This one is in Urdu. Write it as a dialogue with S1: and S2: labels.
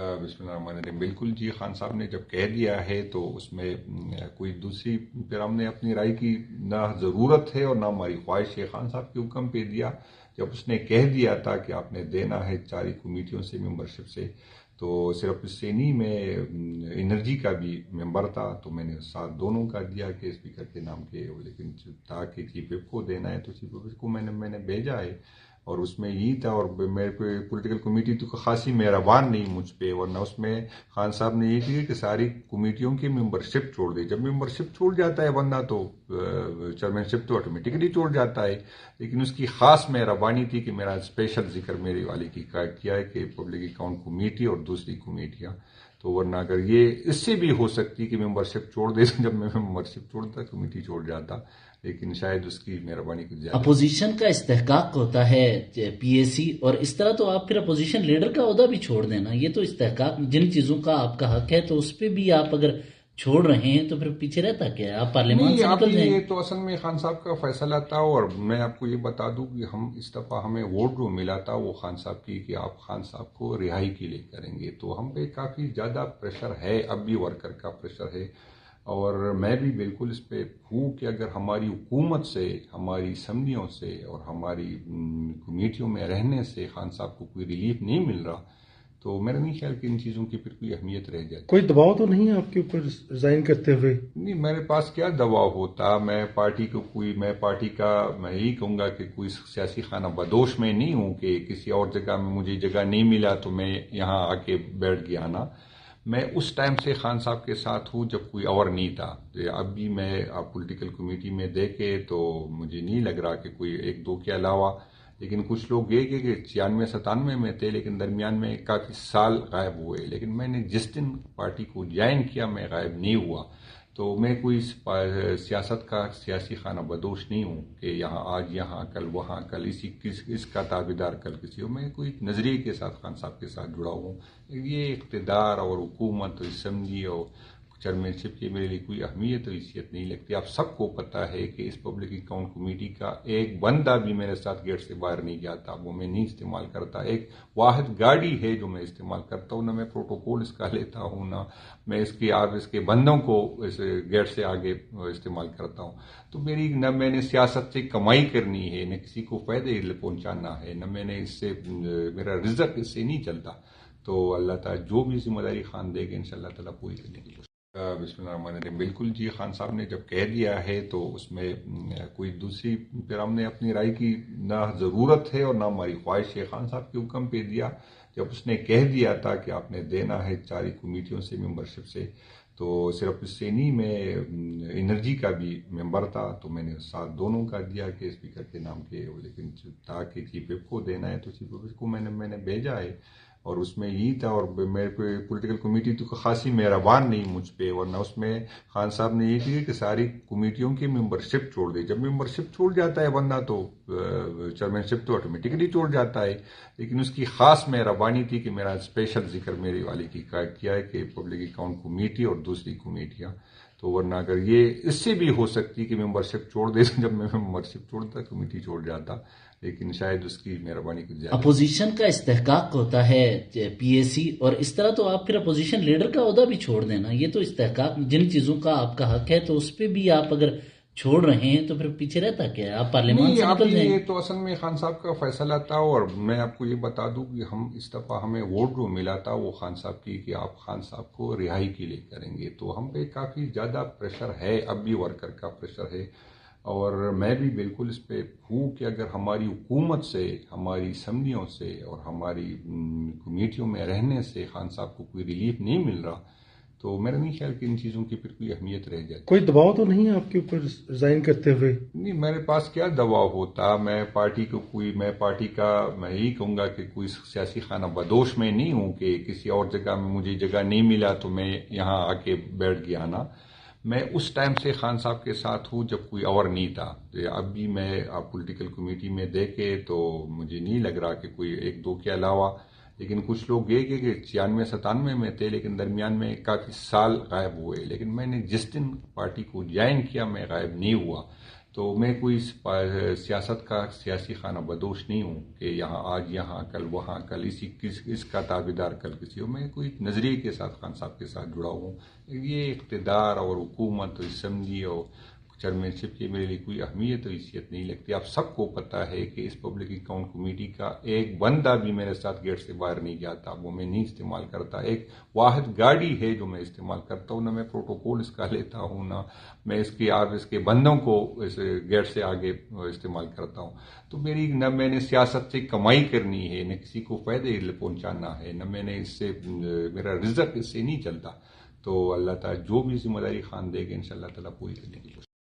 S1: بسم اللہ الرحمن الرحیم۔ بالکل جی، خان صاحب نے جب کہہ دیا ہے تو اس میں کوئی دوسری پھر ہم نے اپنی رائے کی نہ ضرورت ہے اور نہ ہماری خواہش ہے۔ خان صاحب کے حکم پہ دیا، جب اس نے کہہ دیا تھا کہ آپ نے دینا ہے 4 کمیٹیوں سے ممبرشپ سے، تو صرف اس سے نہیں، میں انرجی کا بھی ممبر تھا تو میں نے ساتھ دونوں کا دیا کہ اسپیکر کے نام کے، لیکن تاکہ چیف وپ کو دینا ہے تو چیف وپ کو میں نے بھیجا ہے، اور اس میں یہی تھا۔ اور میرے پولیٹیکل کمیٹی تو خاصی مہربان نہیں مجھ پہ، ورنہ اس میں خان صاحب نے یہ کیا کہ ساری کمیٹیوں کی ممبرشپ چھوڑ دی۔ جب ممبرشپ چھوڑ جاتا ہے بندہ تو چیئرمین شپ تو آٹومیٹکلی چھوڑ جاتا ہے، لیکن اس کی خاص مہربانی تھی کہ میرا اسپیشل ذکر میرے والے کی کیا ہے کہ پبلک اکاؤنٹ کمیٹی اور دوسری کمیٹیاں، تو ورنہ اگر یہ اس سے بھی ہو سکتی کہ ممبرشپ چھوڑ دے، جب میں ممبرشپ چھوڑتا کمیٹی چھوڑ جاتا، لیکن شاید اس کی مہربانی کی زیادہ۔
S2: اپوزیشن کا استحقاق ہوتا ہے پی اے سی، اور اس طرح تو آپ پھر اپوزیشن لیڈر کا عہدہ بھی چھوڑ دینا، یہ تو استحقاق جن چیزوں کا آپ کا حق ہے تو اس پہ بھی آپ اگر چھوڑ رہے ہیں تو پھر پیچھے رہتا کیا ہے؟ آپ پارلیمان سے نکل جائیں۔
S1: یہ تو اصل میں خان صاحب کا فیصلہ تھا، اور میں آپ کو یہ بتا دوں کہ ہم اس دفعہ ہمیں ووٹ جو ملا تھا وہ خان صاحب کی کہ آپ خان صاحب کو رہائی کے لیے کریں گے، تو ہم پہ کافی زیادہ پریشر ہے، اب بھی ورکر کا پریشر ہے، اور میں بھی بالکل اس پہ ہوں کہ اگر ہماری حکومت سے، ہماری اسمبلیوں سے اور ہماری کمیٹیوں میں رہنے سے خان صاحب کو کوئی ریلیف نہیں مل رہا، تو میرا نہیں خیال کہ ان چیزوں کی پھر کوئی اہمیت رہ جائے۔
S3: کوئی دباؤ تو نہیں ہے آپ کے اوپر ریزائن کرتے ہوئے؟
S1: نہیں، میرے پاس کیا دباؤ ہوتا، میں پارٹی کا میں یہی کہوں گا کہ کوئی سیاسی خانہ بدوش میں نہیں ہوں کہ کسی اور جگہ میں مجھے جگہ نہیں ملا تو میں یہاں آ کے بیٹھ گیا نا۔ میں اس ٹائم سے خان صاحب کے ساتھ ہوں جب کوئی اور نہیں تھا۔ اب بھی میں پولیٹیکل کمیٹی میں دیکھے تو مجھے نہیں لگ رہا کہ کوئی 1-2 کے علاوہ، لیکن کچھ لوگ یہ کہ 96-97 میں تھے لیکن درمیان میں کافی سال غائب ہوئے، لیکن میں نے جس دن پارٹی کو جوائن کیا میں غائب نہیں ہوا، تو میں کوئی سیاست کا سیاسی خانہ بدوش نہیں ہوں کہ آج یہاں کل وہاں، کل اس کا تابعدار کل کسی ہو۔ میں کوئی نظریے کے ساتھ خان صاحب کے ساتھ جڑا ہوں۔ یہ اقتدار اور حکومت اور اسمبلی اور چیئرمین شپ کی میرے لیے کوئی اہمیت اور حیثیت نہیں لگتی۔ آپ سب کو پتہ ہے کہ اس پبلک اکاؤنٹ کمیٹی کا ایک بندہ بھی میرے ساتھ گیٹ سے باہر نہیں جاتا، وہ میں نہیں استعمال کرتا۔ ایک واحد گاڑی ہے جو میں استعمال کرتا ہوں، نہ میں پروٹوکول اس کا لیتا ہوں، نہ میں اس کے بندوں کو گیٹ سے آگے استعمال کرتا ہوں۔ تو نہ میں نے سیاست سے کمائی کرنی ہے، نہ کسی کو فائدے پہنچانا ہے، نہ میں نے اس سے میرا رزق اس سے نہیں چلتا۔ تو اللہ تعالیٰ جو بھی ذمہ داری خان دے گا انشاءاللہ تعالیٰ پوری کرنے کی کوشش۔ بسم اللہ الرحمن الرحیم۔ بالکل جی، خان صاحب نے جب کہہ دیا ہے تو اس میں کوئی دوسری پھر ہم نے اپنی رائے کی نہ ضرورت ہے اور نہ ہماری خواہش ہے۔ خان صاحب کے حکم پہ دیا، جب اس نے کہہ دیا تھا کہ آپ نے دینا ہے 4 کمیٹیوں سے ممبرشپ سے، تو صرف اس سے نہیں، میں انرجی کا بھی ممبر تھا تو میں نے ساتھ دونوں کا دیا کہ اسپیکر کے نام کے، لیکن تاکہ چیف وپ کو دینا ہے تو چیف وپ کو میں نے بھیجا ہے، اور اس میں یہی تھا۔ اور میرے پولیٹیکل کمیٹی تو خاصی مہربان نہیں مجھ پہ، ورنہ اس میں خان صاحب نے یہ کیا کہ ساری کمیٹیوں کی ممبرشپ چھوڑ دی۔ جب ممبرشپ چھوڑ جاتا ہے بندہ تو چیئرمین شپ تو آٹومیٹکلی چھوڑ جاتا ہے، لیکن اس کی خاص مہربانی تھی کہ میرا اسپیشل ذکر میرے والے کی کیا ہے کہ پبلک اکاؤنٹ کمیٹی اور دوسری کمیٹیاں، تو ورنہ اگر یہ اس سے بھی ہو سکتی کہ ممبرشپ چھوڑ دے، جب میں ممبرشپ چھوڑتا کمیٹی چھوڑ جاتا، لیکن شاید اس کی مہربانی کی زیادہ۔
S2: اپوزیشن کا استحقاق ہوتا ہے پی اے سی، اور اس طرح تو آپ پھر اپوزیشن لیڈر کا عہدہ بھی چھوڑ دینا، یہ تو استحقاق جن چیزوں کا آپ کا حق ہے تو اس پہ بھی آپ اگر چھوڑ رہے ہیں تو پھر پیچھے رہتا کیا ہے؟ آپ پارلیمان سے نکل جائیں۔
S1: یہ تو اصل میں خان صاحب کا فیصلہ تھا، اور میں آپ کو یہ بتا دوں کہ ہم اس دفعہ ہمیں ووٹ جو ملا تھا وہ خان صاحب کی کہ آپ خان صاحب کو رہائی کے لیے کریں گے، تو ہم پہ کافی زیادہ پریشر ہے، اب بھی ورکر کا پریشر ہے، اور میں بھی بالکل اس پہ ہوں کہ اگر ہماری حکومت سے، ہماری اسمبلیوں سے اور ہماری کمیٹیوں میں رہنے سے خان صاحب کو کوئی ریلیف نہیں مل رہا، تو میرا نہیں خیال کہ ان چیزوں کی پھر کوئی اہمیت رہ جائے۔
S3: کوئی دباؤ تو نہیں ہے آپ کے اوپر ریزائن کرتے ہوئے؟
S1: نہیں، میرے پاس کیا دباؤ ہوتا، میں پارٹی کا میں یہی کہوں گا کہ کوئی سیاسی خانہ بدوش میں نہیں ہوں کہ کسی اور جگہ میں مجھے جگہ نہیں ملا تو میں یہاں آ کے بیٹھ گیا نا۔ میں اس ٹائم سے خان صاحب کے ساتھ ہوں جب کوئی اور نہیں تھا۔ اب بھی میں پولیٹیکل کمیٹی میں دیکھے تو مجھے نہیں لگ رہا کہ کوئی 1-2 کے علاوہ، لیکن کچھ لوگ یہ کہ 96-97 میں تھے لیکن درمیان میں کافی سال غائب ہوئے، لیکن میں نے جس دن پارٹی کو جوائن کیا میں غائب نہیں ہوا، تو میں کوئی سیاست کا سیاسی خانہ بدوش نہیں ہوں کہ یہاں کل وہاں کل اس کا تابعدار کل کسی ہو. میں کوئی نظریے کے ساتھ خان صاحب کے ساتھ جڑا ہوں. یہ اقتدار اور حکومت اور اسمبلی اور چیئرمین شپ کی میرے لیے کوئی اہمیت اور حیثیت نہیں لگتی. آپ سب کو پتہ ہے کہ اس پبلک اکاؤنٹ کمیٹی کا ایک بندہ بھی میرے ساتھ گیٹ سے باہر نہیں جاتا. وہ میں نہیں استعمال کرتا. ایک واحد گاڑی ہے جو میں استعمال کرتا ہوں. نہ میں پروٹوکول اس کا لیتا ہوں، نہ میں اس کے بندوں کو اس گیٹ سے آگے استعمال کرتا ہوں. تو نہ میں نے سیاست سے کمائی کرنی ہے، نہ کسی کو فائدے پہنچانا ہے، نہ میں نے اس سے میرا رزق اس سے نہیں چلتا. تو اللہ تعالیٰ جو بھی ذمہ داری خان دے گا انشاءاللہ تعالیٰ پوری کرنے کی کوشش